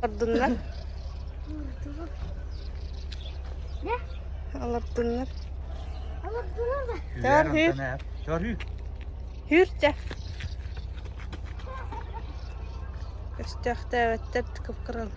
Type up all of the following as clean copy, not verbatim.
Alırdınlar. Ne? Alırdınlar. Alırdınlar da. Gör hür. Gör hür. Hürce. Üstüchte öttet tıkıp kırıl.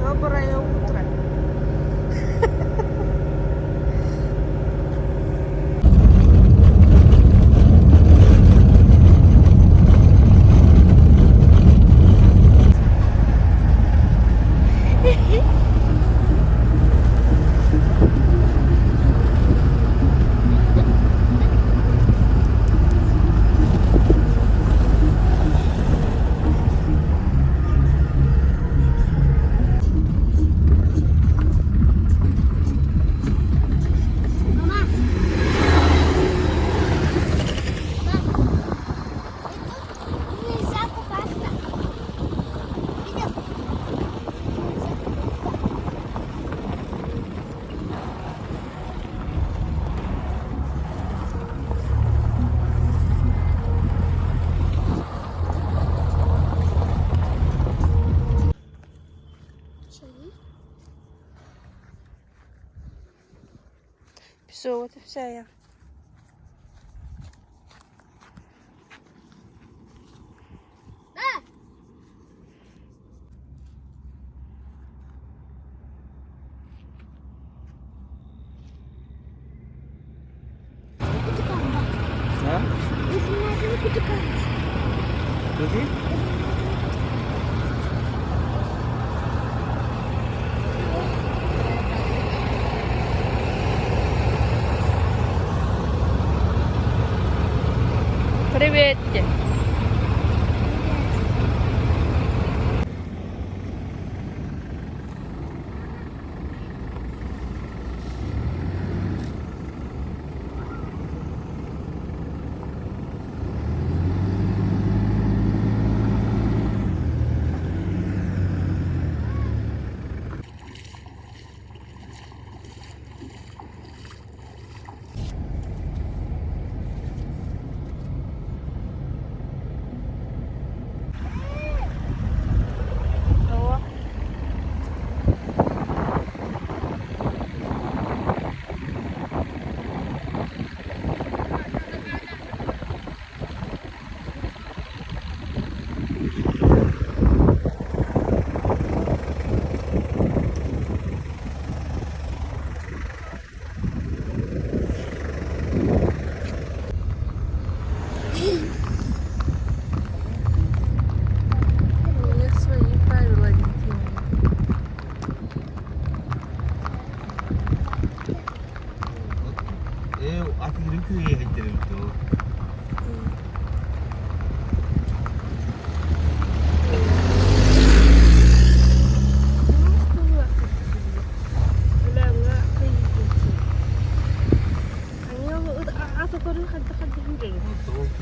Доброе утро. Mama. Нельзя купаться. Видел? Все, вот и вся я. А! Kutu kaldı. Ha? Ürünlerden kutu kaldı. Gör hür. Приветики. О. У них свои правила, Витя. Artık köye gittirildi. Öyle enggak kayak gitu. Hanya aku asal turun kan tak ada. Tamam.